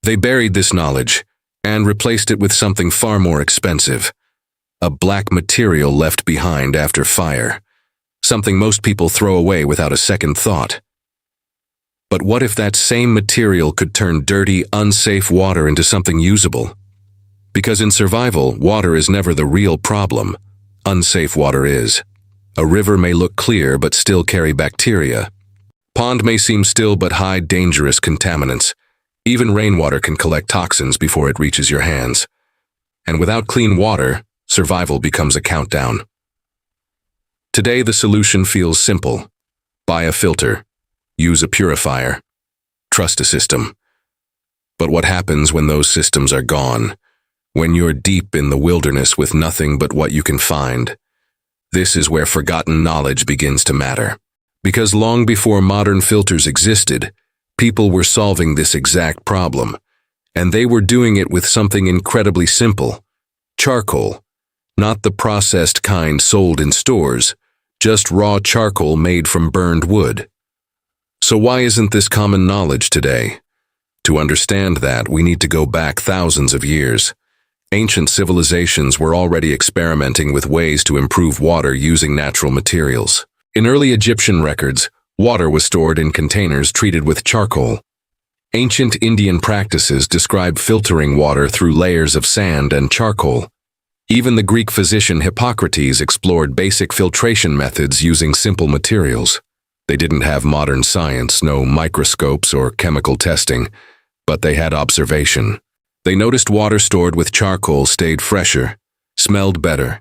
They buried this knowledge and replaced it with something far more expensive, a black material left behind after fire, something most people throw away without a second thought. But what if that same material could turn dirty, unsafe water into something usable? Because in survival, water is never the real problem. Unsafe water is. A river may look clear but still carry bacteria. Pond may seem still but hide dangerous contaminants. Even rainwater can collect toxins before it reaches your hands. And without clean water, survival becomes a countdown. Today the solution feels simple. Buy a filter. Use a purifier. Trust a system. But what happens when those systems are gone? When you're deep in the wilderness with nothing but what you can find? This is where forgotten knowledge begins to matter. Because long before modern filters existed, people were solving this exact problem. And they were doing it with something incredibly simple. Charcoal. Not the processed kind sold in stores, just raw charcoal made from burned wood. So why isn't this common knowledge today? To understand that, we need to go back thousands of years. Ancient civilizations were already experimenting with ways to improve water using natural materials. In early Egyptian records, water was stored in containers treated with charcoal. Ancient Indian practices describe filtering water through layers of sand and charcoal. Even the Greek physician Hippocrates explored basic filtration methods using simple materials. They didn't have modern science, no microscopes or chemical testing, but they had observation. They noticed water stored with charcoal stayed fresher, smelled better,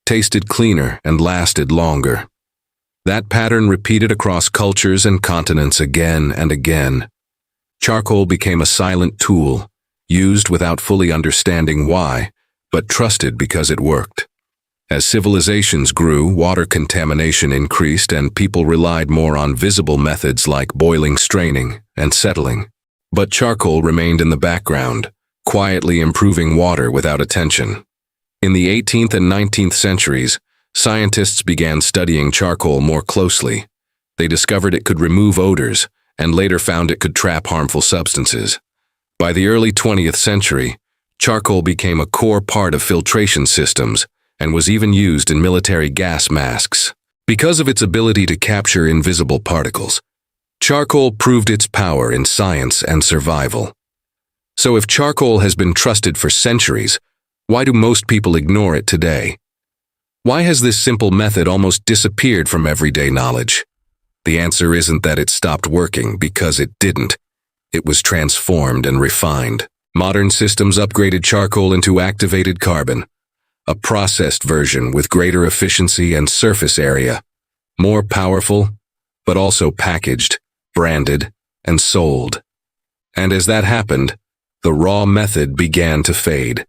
tasted cleaner, and lasted longer. That pattern repeated across cultures and continents again and again. Charcoal became a silent tool, used without fully understanding why, but trusted because it worked. As civilizations grew, water contamination increased and people relied more on visible methods like boiling, straining, and settling. But charcoal remained in the background, quietly improving water without attention. In the 18th and 19th centuries, scientists began studying charcoal more closely. They discovered it could remove odors, and later found it could trap harmful substances. By the early 20th century, charcoal became a core part of filtration systems and was even used in military gas masks. Because of its ability to capture invisible particles, charcoal proved its power in science and survival. So if charcoal has been trusted for centuries, why do most people ignore it today? Why has this simple method almost disappeared from everyday knowledge? The answer isn't that it stopped working, because it didn't. It was transformed and refined. Modern systems upgraded charcoal into activated carbon, a processed version with greater efficiency and surface area, more powerful, but also packaged, branded, and sold. And as that happened, the raw method began to fade,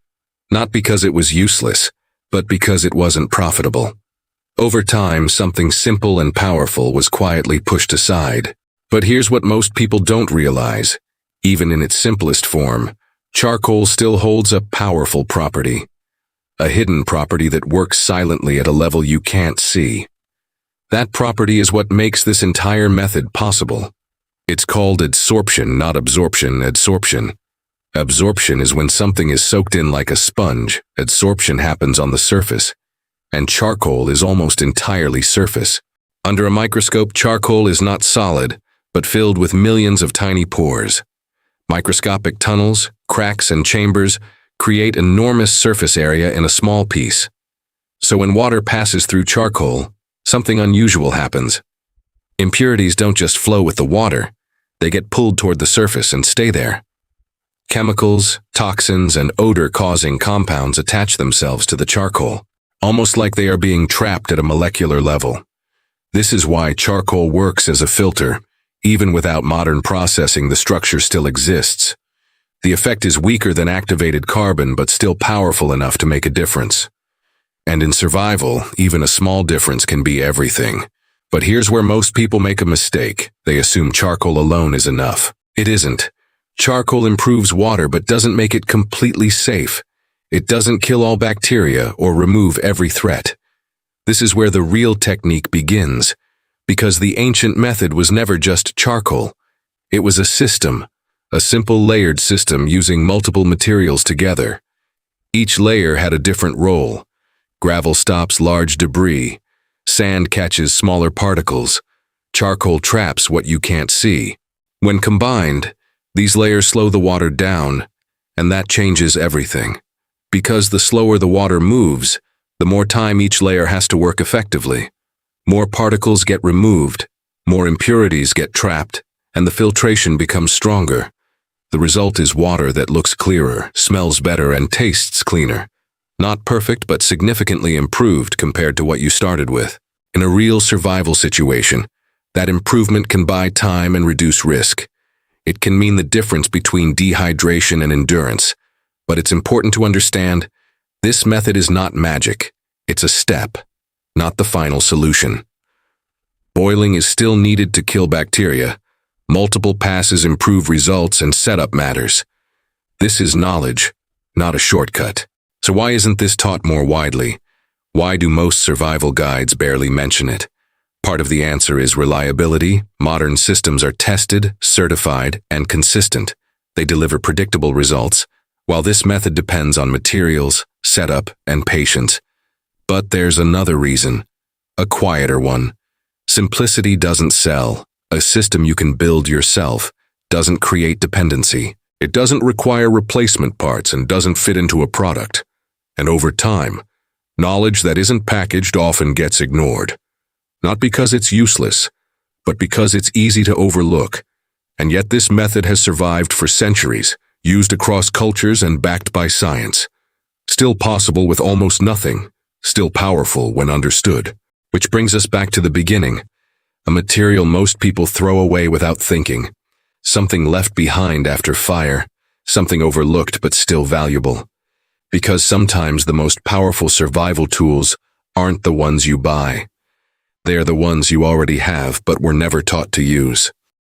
not because it was useless, but because it wasn't profitable. Over time, something simple and powerful was quietly pushed aside. But here's what most people don't realize. Even in its simplest form, charcoal still holds a powerful property. A hidden property that works silently at a level you can't see. That property is what makes this entire method possible. It's called adsorption, not absorption. Adsorption. Absorption is when something is soaked in like a sponge. Adsorption happens on the surface. And charcoal is almost entirely surface. Under a microscope, charcoal is not solid, but filled with millions of tiny pores. Microscopic tunnels, cracks, and chambers create enormous surface area in a small piece. So when water passes through charcoal, something unusual happens. Impurities don't just flow with the water, they get pulled toward the surface and stay there. Chemicals, toxins, and odor-causing compounds attach themselves to the charcoal, almost like they are being trapped at a molecular level. This is why charcoal works as a filter. Even without modern processing, the structure still exists. The effect is weaker than activated carbon, but still powerful enough to make a difference. And in survival, even a small difference can be everything. But here's where most people make a mistake. They assume charcoal alone is enough. It isn't. Charcoal improves water but doesn't make it completely safe. It doesn't kill all bacteria or remove every threat. This is where the real technique begins, because the ancient method was never just charcoal. It was a system, a simple layered system using multiple materials together. Each layer had a different role. Gravel stops large debris. Sand catches smaller particles. Charcoal traps what you can't see. When combined, these layers slow the water down, and that changes everything. Because the slower the water moves, the more time each layer has to work effectively. More particles get removed, more impurities get trapped, and the filtration becomes stronger. The result is water that looks clearer, smells better, and tastes cleaner. Not perfect, but significantly improved compared to what you started with. In a real survival situation, that improvement can buy time and reduce risk. It can mean the difference between dehydration and endurance. But it's important to understand, this method is not magic. It's a step, not the final solution. Boiling is still needed to kill bacteria. Multiple passes improve results, and setup matters. This is knowledge, not a shortcut. So why isn't this taught more widely? Why do most survival guides barely mention it? Part of the answer is reliability. Modern systems are tested, certified, and consistent. They deliver predictable results, while this method depends on materials, setup, and patience. But there's another reason, a quieter one. Simplicity doesn't sell. A system you can build yourself doesn't create dependency. It doesn't require replacement parts and doesn't fit into a product. And over time, knowledge that isn't packaged often gets ignored. Not because it's useless, but because it's easy to overlook. And yet this method has survived for centuries, used across cultures and backed by science. Still possible with almost nothing, still powerful when understood. Which brings us back to the beginning. A material most people throw away without thinking. Something left behind after fire. Something overlooked but still valuable. Because sometimes the most powerful survival tools aren't the ones you buy. They're the ones you already have but were never taught to use.